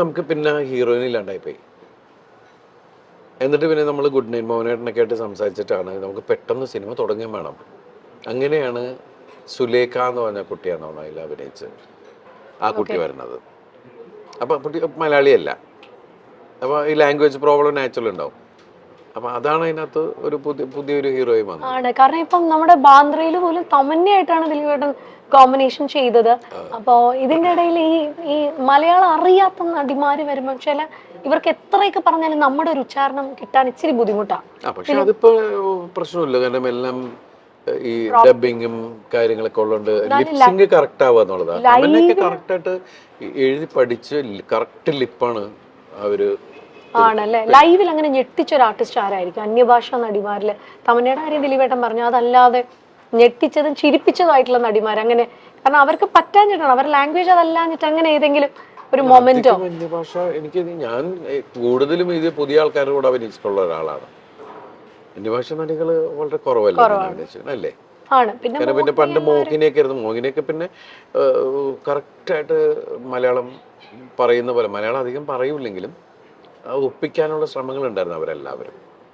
നമുക്ക് പിന്നെ ഹീറോയിൻ ഇല്ലാണ്ടായിപ്പോയി. എന്നിട്ട് പിന്നെ നമ്മൾ ഗുഡ് നൈറ്റ് മോഹനേട്ടനൊക്കെ ആയിട്ട് സംസാരിച്ചിട്ടാണ് നമുക്ക് പെട്ടെന്ന് സിനിമ തുടങ്ങുകയും വേണം. അങ്ങനെയാണ് സുലേഖ എന്ന് പറഞ്ഞ കുട്ടിയാണ് അതിൽ അഭിനയിച്ചത്. ആ കുട്ടി വരുന്നത്. അപ്പോൾ കുട്ടി മലയാളിയല്ല. അപ്പോൾ ഈ ലാംഗ്വേജ് പ്രോബ്ലം നാച്ചുറൽ ഉണ്ടാവും. അപ്പോൾ അതാണ് അതിനകത്ത് ഒരു പുതിയൊരു ഹീറോയും വന്നത്. ആണ്. കാരണം ഇപ്പം നമ്മുടെ ബാന്ദ്രയിൽ പോലും തമന്നയായിട്ടാണ് ദിലീപേട്ടൻ കോമ്പിനേഷൻ ചെയ്തത്. അപ്പോൾ ഇതിൻ്റെ ഇടയിൽ ഈ മലയാളം അറിയാത്ത നടിമാര് വരുമ്പോൾ ചില ഇവർക്ക് എത്രയൊക്കെ പറഞ്ഞാലും നമ്മുടെ ഒരു ഉച്ചാരണം കിട്ടാൻ ഇച്ചിരി ബുദ്ധിമുട്ടാണ്. പക്ഷെ അതിപ്പോ പ്രശ്നമില്ല. കാരണം എല്ലാം ഈ ഡബിങ്ങും കാര്യങ്ങളൊക്കെ ഉള്ളതുകൊണ്ട് ലിപ്സിംഗ് കറക്റ്റ് ആവുക എന്നുള്ളതാണ്. അവനൊക്കെ കറക്റ്റായിട്ട് എഴുതി പഠിച്ച് കറക്റ്റ് ലിപ്പാണ് അവര്. ആണല്ലേ. ലൈവിൽ അങ്ങനെ ഞെട്ടിച്ചൊരു ആർട്ടിസ്റ്റ് ആരായിരിക്കും അന്യഭാഷാ നടിമാരില്? തമന്നയുടെ കാര്യം ദിലീപേട്ടൻ പറഞ്ഞു. അതല്ലാതെ ഞെട്ടിച്ചതും ചിരിപ്പിച്ചതുമായിട്ടുള്ള നടിമാർ അങ്ങനെ, കാരണം അവർക്ക് പറ്റാഞ്ഞിട്ടാണ്, അവരുടെ ലാംഗ്വേജ് അതല്ലാഞ്ഞിട്ട് അങ്ങനെ ഏതെങ്കിലും ഒരു മൊമെന്റോ? അന്യഭാഷ ഞാൻ കൂടുതലും ഇത് പുതിയ ആൾക്കാരുടെ കൂടെ അഭിനയിച്ചിട്ടുള്ള ഒരാളാണ്. അന്യഭാഷ നടികൾ വളരെ കുറവല്ലേ അല്ലേ? പിന്നെ പണ്ട് മോഹിനിയൊക്കെ ആയിരുന്നു. മോഹിനിയൊക്കെ പിന്നെ കറക്റ്റായിട്ട് മലയാളം പറയുന്ന പോലെ, മലയാളം അധികം പറയൂലെങ്കിലും ഒപ്പിക്കാനുള്ള ശ്രമങ്ങൾ ഉണ്ടായിരുന്നു അവരെല്ലാവരും.